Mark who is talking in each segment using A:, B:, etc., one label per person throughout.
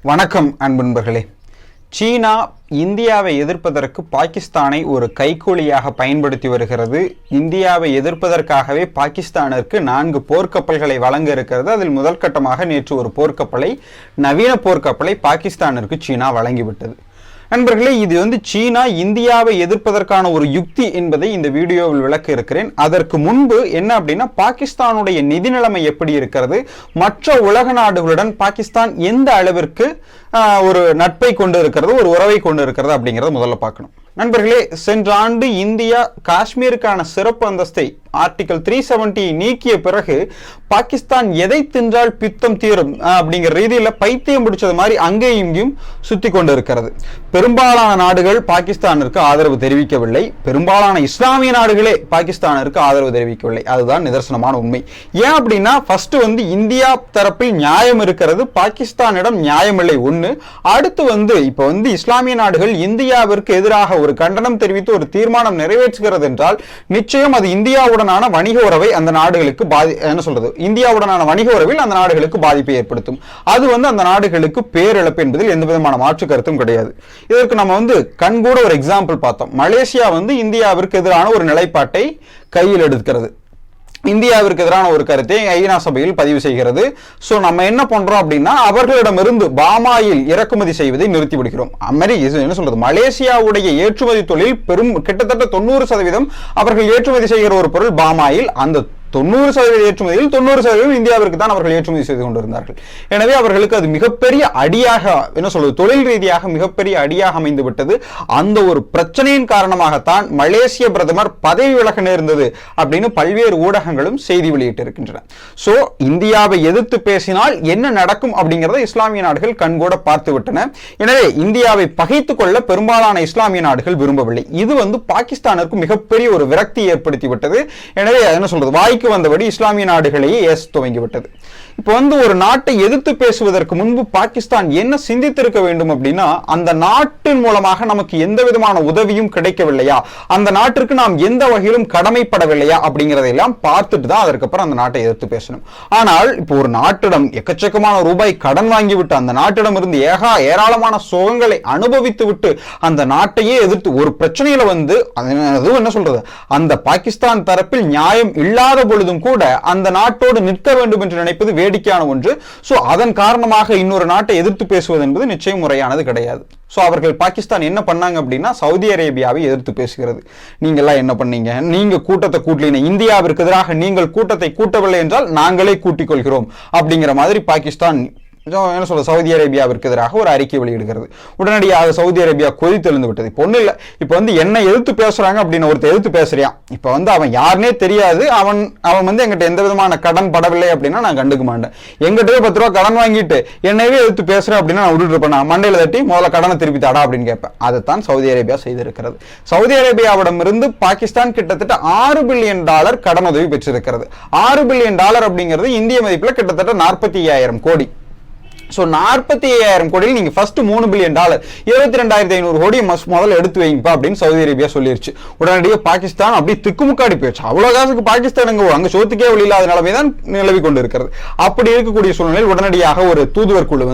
A: வணக்கம் அன்பர்களே. சீனா இந்தியாவை எதிர்ப்பதற்கு பாகிஸ்தானை ஒரு கைக்கூலியாக பயன்படுத்தி வருகிறது. இந்தியாவை எதிர்ப்பதற்காகவே பாகிஸ்தானிற்கு 4 போர்க்கப்பல்களை வழங்க இருக்கிறது. அதில் முதல் கட்டமாக நேற்று ஒரு போர்க்கப்பலை, நவீன போர்க்கப்பலை பாகிஸ்தானிற்கு சீனா வழங்கிவிட்டது. நண்பர்களே, இது சீனா இந்தியாவை எதிர்ப்பதற்கான ஒரு யுக்தி என்பதை இந்த வீடியோவில் விளக்க இருக்கிறேன். அதற்கு முன்பு என்ன அப்படின்னா, பாகிஸ்தானுடைய நிதி நிலைமை எப்படி இருக்கிறது, மற்ற உலக நாடுகளுடன் பாகிஸ்தான் எந்த அளவிற்கு ஒரு நட்பை கொண்டு இருக்கிறது, ஒரு உறவை கொண்டு இருக்கிறது அப்படிங்கிறத முதல்ல பார்க்கணும். நண்பர்களே, சென்ற ஆண்டு இந்தியா காஷ்மீருக்கான சிறப்பு அந்தஸ்தை ஆர்டிகல் 370 நீக்கிய பிறகு பாகிஸ்தான் எதை தின்றால் பித்தம் தீரும் அப்படிங்கிற ரீதியில் பைத்தியம் பிடிச்சது மாதிரி அங்கேயும் இங்கேயும் சுத்தி கொண்டு இருக்கிறது. பெரும்பாலான நாடுகள் பாகிஸ்தானிற்கு ஆதரவு தெரிவிக்கவில்லை. பெரும்பாலான இஸ்லாமிய நாடுகளே பாகிஸ்தானிற்கு ஆதரவு தெரிவிக்கவில்லை. அதுதான் நிதர்சனமான உண்மை. ஏன் அப்படின்னா, ஃபர்ஸ்ட் இந்தியா தரப்பில் நியாயம் இருக்கிறது, பாகிஸ்தானிடம் நியாயமில்லை ஒண்ணு. அடுத்து இப்ப இஸ்லாமிய நாடுகள் இந்தியாவிற்கு எதிராக ஒரு கண்டனம் தெரிவித்து ஒரு தீர்மானம் நிறைவேற்றுகிறது என்றால் நிச்சயம் அது இந்தியாவுடனான வணிக உறவை அந்த நாடுகளுக்கு இந்தியாவுடனான வணிக உறவில் அந்த நாடுகளுக்கு பாதிப்பை ஏற்படுத்தும். அது அந்த நாடுகளுக்கு பேரிழப்பு என்பதில் எந்த விதமான மாற்று கருத்தும் கிடையாது. இதற்கு நம்ம கண்கூட ஒரு எக்ஸாம்பிள் பார்த்தோம். மலேசியா இந்தியாவிற்கு எதிரான ஒரு நிலைப்பாட்டை கையில் எடுக்கிறது. இந்தியாவிற்கு எதிரான ஒரு கருத்தை ஐநா சபையில் பதிவு செய்கிறது. சோ நம்ம என்ன பண்றோம் அப்படின்னா, அவர்களிடமிருந்து பாமாயில் இறக்குமதி செய்வதை நிறுத்தி விடுகிறோம். மலேசியாவுடைய ஏற்றுமதி தொழில் கிட்டத்தட்ட 90% அவர்கள் ஏற்றுமதி செய்கிற ஒரு பொருள் பாமாயில். அந்த 90% ஏற்றுமதியில் 90% இந்தியாவிற்கு தான் அவர்கள் ஏற்றுமதி செய்து கொண்டிருந்தார்கள். எனவே அவர்களுக்கு அது மிகப்பெரிய அடியாக தொழில் ரீதியாக மிகப்பெரிய அடியாக அமைந்து விட்டது. அந்த ஒரு பிரச்சனையின் காரணமாகத்தான் மலேசிய பிரதமர் பதவி விலக நேர்ந்தது அப்படின்னு பல்வேறு ஊடகங்களும் செய்தி வெளியிட்டு இருக்கின்றன. சோ இந்தியாவை எதிர்த்து பேசினால் என்ன நடக்கும் அப்படிங்கறத இஸ்லாமிய நாடுகள் கண்கூட பார்த்து விட்டன. எனவே இந்தியாவை பகைத்துக் கொள்ள பெரும்பாலான இஸ்லாமிய நாடுகள் விரும்பவில்லை. இது பாகிஸ்தானுக்கு மிகப்பெரிய ஒரு விரக்தி ஏற்படுத்தி விட்டது. எனவே வாய்க்கு வந்தபடி இஸ்லாமிய நாடுகளையே ஏச துவங்கிவிட்டது. இப்போ ஒரு நாட்டை எதிர்த்து பேசுவதற்கு முன்பு பாகிஸ்தான் என்ன சிந்தித்திருக்க வேண்டும் அப்படின்னா, அந்த நாட்டின் மூலமாக நமக்கு எந்த விதமான உதவியும் கிடைக்கவில்லையா, அந்த நாட்டிற்கு நாம் எந்த வகையிலும் கடமைப்படவில்லையா அப்படிங்கிறதையெல்லாம் பார்த்துட்டு தான் அதற்கப்புறம் அந்த நாட்டை எதிர்த்து பேசணும். ஆனால் இப்போ ஒரு நாட்டிடம் எக்கச்சக்கமான ரூபாய் கடன் வாங்கிவிட்டு அந்த நாட்டிடம் இருந்து ஏராளமான சுகங்களை அனுபவித்து விட்டு அந்த நாட்டையே எதிர்த்து ஒரு பிரச்சனையில அந்த பாகிஸ்தான் தரப்பில் நியாயம் இல்லாத பொழுதும் கூட அந்த நாட்டோடு நிற்க வேண்டும் என்று நினைப்பது வேடிக்கையான ஒன்று. சோ அதன் காரணமாக இன்னொரு நாட்டை எதிர்த்து பேசுவது என்பது நிச்சயம் முறையானது கிடையாது. சோ அவர்கள் பாகிஸ்தான் என்ன பண்ணாங்க அப்படின்னா, சவுதி அரேபியாவை எதிர்த்து பேசுகிறது. நீங்க எல்லாம் என்ன பண்ணீங்க, நீங்க கூட்டத்தை கூட்டலீங்க, இந்தியாவிற்கு எதிராக நீங்கள் கூட்டத்தை கூட்டவில்லை என்றால் நாங்களே கூட்டிக் கொள்கிறோம் அப்படிங்கிற மாதிரி பாகிஸ்தான் சவுதி அரேபியாவிற்கு எதிராக ஒரு அறிக்கை வெளியிடுகிறது. உடனடியாக சவுதி அரேபியா கொதித்தெழுந்து விட்டது. இப்போ ஒண்ணு இல்ல, இப்போ என்ன எதிர்த்து பேசுறாங்க அப்படின்னு ஒருத்தர் எதிர்த்து பேசுறான். இப்போ அவன் யாருன்னே தெரியாது, அவன் எங்கிட்ட எந்த விதமான கடன் படவில்லை அப்படின்னா நான் கண்டுக்க மாட்டேன். எங்கிட்டே 10 ரூபா கடன் வாங்கிட்டு என்னவே எதிர்த்து பேசுறேன் அப்படின்னா நான் விட்டுட்டு இருப்பேன். மண்டையில தட்டி முதல்ல கடனை திருப்பி தாடா அப்படின்னு கேட்பேன். அதைத்தான் சவுதி அரேபியா செய்திருக்கிறது. சவுதி அரேபியாவிடம் இருந்து பாகிஸ்தான் கிட்டத்தட்ட $6 பில்லியன் கடன் உதவி பெற்றிருக்கிறது. $6 பில்லியன் அப்படிங்கிறது இந்திய மதிப்பில் கிட்டத்தட்ட 45,000 கோடி. சோ 45,000 கோடியில் நீங்க ஃபர்ஸ்ட் $3 பில்லியன் 22,500 கோடி முதல்ல எடுத்து வைங்கப்பா அப்படின்னு சவுதி அரேபியா சொல்லிருச்சு. உடனடியாக பாகிஸ்தான் அப்படியே திக்குமுக்காடி போயிடுச்சு. அவ்வளவு காசுக்கு பாகிஸ்தான் அங்க சோத்துக்கே வழி இல்லாத நிலைமைதான் நிலவி கொண்டு இருக்கிறது. அப்படி இருக்கக்கூடிய சூழ்நிலையில் உடனடியாக ஒரு தூதுவர் குழு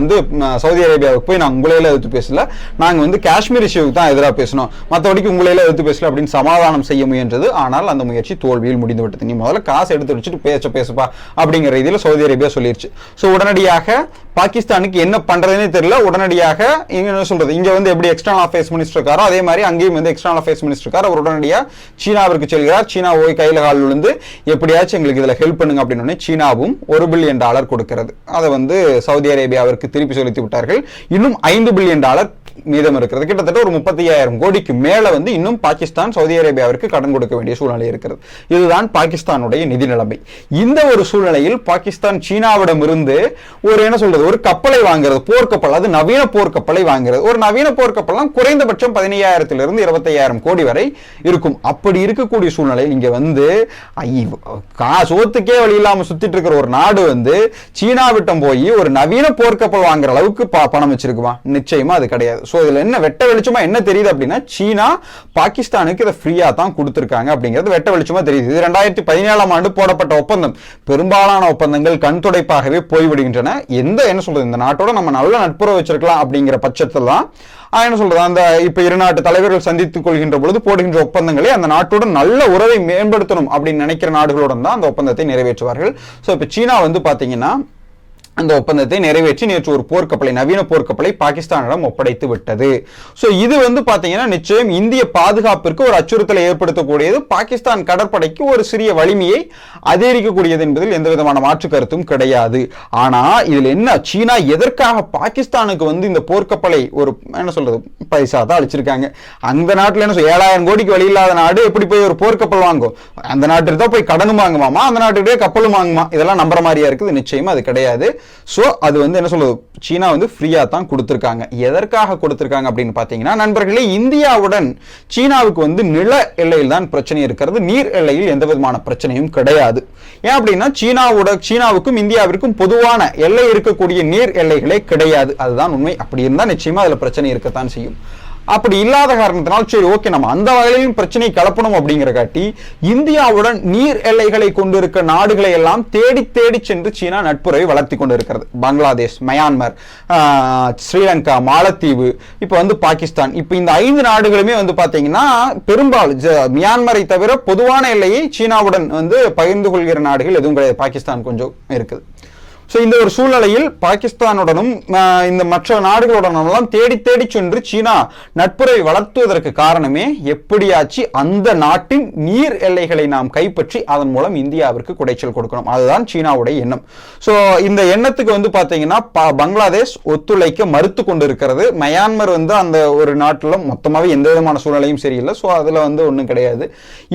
A: சவுதி அரேபியாவுக்கு போய் நாங்க உங்களையில எதிர்த்து பேசல, நாங்க காஷ்மீர் இஷ்யூக்கு தான் எதிராக பேசணும், மற்றபடிக்கு உங்களையில எதிர்த்து பேசல அப்படின்னு சமாதானம் செய்ய முயன்றது. ஆனால் அந்த முயற்சி தோல்வியில் முடிந்து விட்டது. நீ முதல்ல காசு எடுத்து வச்சுட்டு பேசுப்பா அப்படிங்கிற ரீதியில் சவுதி அரேபியா சொல்லிருச்சு. சோ உடனடியாக பாகிஸ்தானுக்கு என்ன பண்றதுன்னு தெரியல. உடனடியாக இங்க எப்படி எக்ஸ்டர்னல் அஃபேர்ஸ் மினிஸ்டர் இருக்காரோ அதே மாதிரி அங்கேயும் எக்ஸ்டர்னல் அஃபேர்ஸ் மினிஸ்டர் இருக்கார். அவர் உடனடியாக சீனாவிற்கு செல்கிறார். சீனா போய் கையில கால் விழுந்து எப்படியாச்சும் எங்களுக்கு இதுல ஹெல்ப் பண்ணுங்க அப்படின்னு சீனாவும் $1 பில்லியன் கொடுக்கிறது. அதை சவுதி அரேபியாவிற்கு திருப்பி செலுத்தி விட்டார்கள். இன்னும் $5 பில்லியன் மீதம் இருக்கிறது. கிட்டத்தட்ட ஒரு 35,000 கோடிக்கு மேல இன்னும் பாகிஸ்தான் சவுதி அரேபியாவிற்கு கடன் கொடுக்க வேண்டிய சூழ்நிலை இருக்கிறது. இதுதான் பாகிஸ்தானுடைய நிதி நிலைமை. இந்த ஒரு சூழ்நிலையில் பாகிஸ்தான் சீனாவிடம் இருந்து ஒரு கப்பலை வாங்குறது, போர்க்கப்பல், அது நவீன போர்க்கப்பலை வாங்குறது. ஒரு நவீன போர்க்கப்பல்லாம் குறைந்தபட்சம் 15,000 to 25,000 கோடி வரை இருக்கும். அப்படி இருக்கக்கூடிய சூழ்நிலை இங்க சோத்துக்கே வழி இல்லாம சுத்திட்டு இருக்கிற ஒரு நாடு சீனாவிட்டம் போய் ஒரு நவீன போர்க்கப்பல் வாங்குற அளவுக்கு பணம் வச்சிருக்குமா? நிச்சயமா அது கிடையாது. இருக்கிறது. ஸோ இதில் என்ன வெட்ட வெளிச்சமா என்ன தெரியுது அப்படின்னா, சீனா பாகிஸ்தானுக்கு இதை ஃப்ரீயா தான் கொடுத்துருக்காங்க அப்படிங்கிறது வெட்ட வெளிச்சமா தெரியுது. இது 2017ஆம் ஆண்டு போடப்பட்ட ஒப்பந்தம். பெரும்பாலான ஒப்பந்தங்கள் கண் துடைப்பாகவே போய்விடுகின்றன. என்ன சொல்றது, இந்த நாட்டோட நம்ம நல்ல நட்புறவு வச்சிருக்கலாம் அப்படிங்கிற பட்சத்தில் தான் என்ன சொல்றது, அந்த இப்ப இரு நாட்டு தலைவர்கள் சந்தித்துக் கொள்கின்ற பொழுது போடுகின்ற ஒப்பந்தங்களை அந்த நாட்டுடன் நல்ல உறவை மேம்படுத்தணும் அப்படின்னு நினைக்கிற நாடுகளுடன் தான் அந்த ஒப்பந்தத்தை நிறைவேற்றுவார்கள். ஸோ இப்ப சீனா வந்து பாத்தீங்கன்னா அந்த ஒப்பந்தத்தை நிறைவேற்றி நேற்று ஒரு போர்க்கப்பலை, நவீன போர்க்கப்பலை பாகிஸ்தானிடம் ஒப்படைத்து விட்டது. ஸோ இது வந்து பாத்தீங்கன்னா நிச்சயம் இந்திய பாதுகாப்பிற்கு ஒரு அச்சுறுத்தலை ஏற்படுத்தக்கூடியது, பாகிஸ்தான் கடற்படைக்கு ஒரு சிறிய வலிமையை அதிகரிக்கக்கூடியது என்பதில் எந்த விதமான மாற்று கருத்தும் கிடையாது. ஆனா இதுல என்ன, சீனா எதற்காக பாகிஸ்தானுக்கு வந்து இந்த போர்க்கப்பலை ஒரு என்ன சொல்றது பைசா தான் அளிச்சிருக்காங்க. அந்த நாட்டில் என்ன 7000 கோடிக்கு வழி இல்லாத நாடு எப்படி போய் ஒரு போர்க்கப்பல் வாங்கும்? அந்த நாட்டுக்கு தான் போய் கடனும் வாங்குமாமா, அந்த நாட்டுடைய கப்பலும் வாங்குமா? இதெல்லாம் நம்புற மாதிரியா இருக்குது? நிச்சயமா அது கிடையாது. சோ அது வந்து என்ன சொல்றது, சீனா வந்து ஃப்ரீயா தான் கொடுத்திருக்காங்க. எதற்காக கொடுத்திருக்காங்க அப்படின்னு பாத்தீங்கன்னா நண்பர்களே, இந்தியாவுடன் சீனாவுக்கு வந்து நில எல்லையில் தான் பிரச்சனை இருக்கிறது, நீர் எல்லையில் எந்த விதமான பிரச்சனையும் கிடையாது. ஏன் அப்படின்னா சீனாவுக்கும் இந்தியாவிற்கும் பொதுவான எல்லை இருக்கக்கூடிய நீர் எல்லைகளே கிடையாது. அதுதான் உண்மை. அப்படி இருந்தா நிச்சயமா அதுல பிரச்சனை இருக்கத்தான் செய்யும். அப்படி இல்லாத காரணத்தினால் சரி ஓகே, நம்ம அந்த வகையிலும் பிரச்சனை கலப்பணும் அப்படிங்கிற காட்டி இந்தியாவுடன் நீர் எல்லைகளை கொண்டிருக்க நாடுகளை எல்லாம் தேடி தேடி சென்று சீனா நட்புறவை வளர்த்தி கொண்டிருக்கிறது. பங்களாதேஷ், மயான்மர், ஸ்ரீலங்கா, மாலத்தீவு, இப்ப வந்து பாகிஸ்தான், இப்ப இந்த 5 நாடுகளுமே வந்து பாத்தீங்கன்னா பெரும்பாலும் மியான்மரை தவிர பொதுவான எல்லையை சீனாவுடன் வந்து பகிர்ந்து கொள்கிற நாடுகள் எதுவும் கிடையாது. பாகிஸ்தான் கொஞ்சம் இருக்குது. ஸோ இந்த ஒரு சூழ்நிலையில் பாகிஸ்தானுடனும் இந்த மற்ற நாடுகளுடனும் தேடி தேடி சென்று சீனா நட்புறவை வளர்த்துவதற்கு காரணமே எப்படியாச்சு அந்த நாட்டின் நீர் எல்லைகளை நாம் கைப்பற்றி அதன் மூலம் இந்தியாவிற்கு குடைச்சல் கொடுக்கணும். அதுதான் சீனாவுடைய எண்ணம். ஸோ இந்த எண்ணத்துக்கு வந்து பார்த்தீங்கன்னா பங்களாதேஷ் ஒத்துழைக்க மறுத்து கொண்டு இருக்கிறது. மயான்மர் வந்து அந்த ஒரு நாட்டில் மொத்தமாகவே எந்த விதமான சூழ்நிலையும் சரியில்லை. ஸோ அதில் வந்து ஒன்றும் கிடையாது.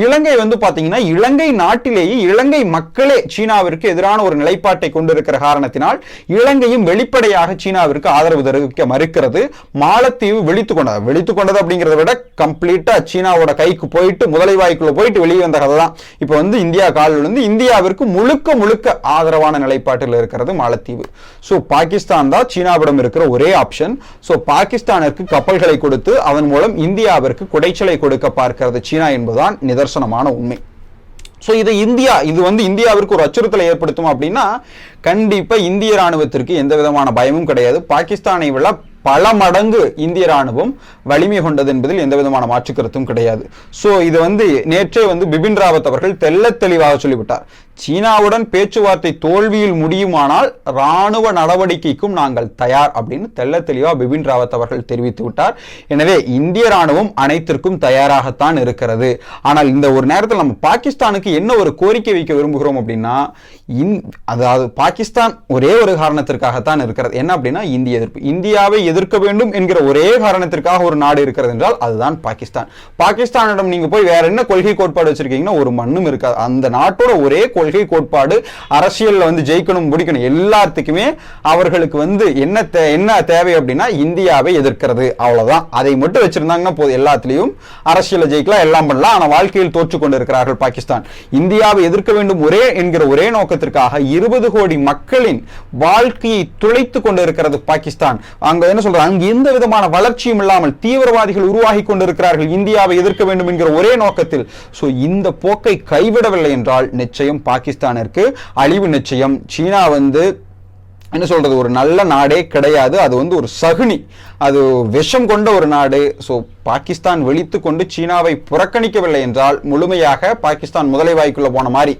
A: இலங்கை வந்து பார்த்தீங்கன்னா இலங்கை நாட்டிலேயே இலங்கை மக்களே சீனாவிற்கு எதிரான ஒரு நிலைப்பாட்டை கொண்டிருக்கிற காரணத்தினால் இலங்கையும் வெளிப்படையாக சீனாவிற்கு ஆதரவு தெரிவிக்க மறுக்கிறது. மாலத்தீவு வெளித்துக் கொண்டது அப்படிங்கிறத விட கம்ப்ளீட்டா சீனாவோட கைக்கு போயிட்டு முதலை வாய்க்குள்ள போயிட்டு வெளியே வந்த கதை தான். இப்ப வந்து இந்தியா காலில் இருந்து இந்தியாவிற்கு முழுக்க முழுக்க ஆதரவான நிலைப்பாட்டில் இருக்கிறது மாலத்தீவு. சோ பாகிஸ்தான் தான் சீனாவிடம் இருக்கிற ஒரே ஆப்ஷன். சோ பாகிஸ்தானிற்கு கப்பல்களை கொடுத்து அதன் மூலம் இந்தியாவிற்கு குடைச்சலை கொடுக்க பார்க்கிறது சீனா என்பதுதான் நிதர்சனமான உண்மை. ஸோ இது வந்து இந்தியாவிற்கு ஒரு அச்சுறுத்தலை ஏற்படுத்தும் அப்படின்னா கண்டிப்பா இந்திய ராணுவத்திற்கு எந்த விதமான பயமும் கிடையாது. பாகிஸ்தானை விட பல மடங்கு இந்திய ராணுவம் வலிமை கொண்டது என்பதில் எந்த விதமான மாற்று கருத்தும் கிடையாது. சோ இது வந்து நேற்றே வந்து பிபின் ராவத் அவர்கள் தெள்ள தெளிவாக சொல்லிவிட்டார். சீனாவுடன் பேச்சுவார்த்தை தோல்வியில் முடியுமானால் ராணுவ நடவடிக்கைக்கும் நாங்கள் தயார் அப்படின்னு தெள்ள தெளிவா பிபின் ராவத் அவர்கள் தெரிவித்து விட்டார். எனவே இந்திய ராணுவம் அனைத்திற்கும் தயாராகத்தான் இருக்கிறது. ஆனால் இந்த ஒரு நேரத்தில் நம்ம பாகிஸ்தானுக்கு என்ன ஒரு கோரிக்கை வைக்க விரும்புகிறோம் அப்படின்னா, அதாவது பாகிஸ்தான் ஒரே ஒரு காரணத்திற்காகத்தான் இருக்கிறது. என்ன அப்படின்னா இந்திய எதிர்ப்பு. இந்தியாவை எதிர்க்க வேண்டும் என்கிற ஒரே காரணத்திற்காக ஒரு நாடு இருக்கிறது என்றால் அதுதான் பாகிஸ்தான். பாகிஸ்தானிடம் நீங்க போய் வேற என்ன கொள்கை கோட்பாடு வச்சிருக்கீங்கன்னா ஒரு மண்ணும் இருக்காது. அந்த நாட்டோட ஒரே கொள்கை கோட்பாடு அரசியல்ல வந்து ஜெயிக்கணும் முடிக்கணும் எல்லாத்துக்குமே அவர்களுக்கு வந்து என்ன தேவை அப்படின்னா இந்தியாவை எதிர்க்கிறது, அவ்வளவுதான். அதை மட்டும் வச்சிருந்தாங்கன்னா போதும், எல்லாத்திலையும் அரசியல் ஜெயிக்கலாம், எல்லாம் பண்ணலாம். ஆனா வாழ்க்கையில் தோற்று கொண்டிருக்கிறார்கள் பாகிஸ்தான். இந்தியாவை எதிர்க்க வேண்டும் என்கிற ஒரே நோக்கத்திற்காக 20 கோடி மக்களின் வாழ்க்கையை துளைத்துக் கொண்டிருக்கிறது பாகிஸ்தான். அங்க என்ன சொல்றாங்க, அங்கு எந்த விதமான வளர்ச்சியும் இல்லாமல் தீவிரவாதிகள் உருவாகி கொண்டிருக்கிறார்கள் இந்தியாவை எதிர்க்க வேண்டும் என்கிற ஒரே நோக்கத்தில். சோ இந்த போக்கை கைவிடவில்லை என்றால் நிச்சயம் பாகிஸ்தானிற்கு அழிவு நிச்சயம். சீனா வந்து என்ன சொல்றது ஒரு நல்ல நாடே கிடையாது. அது வந்து ஒரு சகுனி, அது விஷம் கொண்ட ஒரு நாடு. ஸோ பாகிஸ்தான் வெளித்து கொண்டு சீனாவை புறக்கணிக்கவில்லை என்றால் முழுமையாக பாகிஸ்தான் முதலை வாய்க்குள்ள போன மாதிரி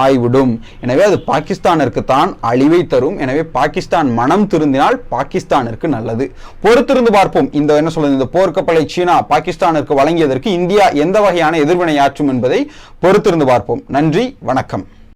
A: ஆய்விடும். எனவே அது பாகிஸ்தானிற்கு தான் அழிவை தரும். எனவே பாகிஸ்தான் மனம் திருந்தினால் பாகிஸ்தானிற்கு நல்லது. பொறுத்திருந்து பார்ப்போம். என்ன சொல்றது, இந்த போர்க்கப்பலை சீனா பாகிஸ்தானிற்கு வழங்கியதற்கு இந்தியா எந்த வகையான எதிர்வினை ஆற்றும் என்பதை பொறுத்திருந்து பார்ப்போம். நன்றி, வணக்கம்.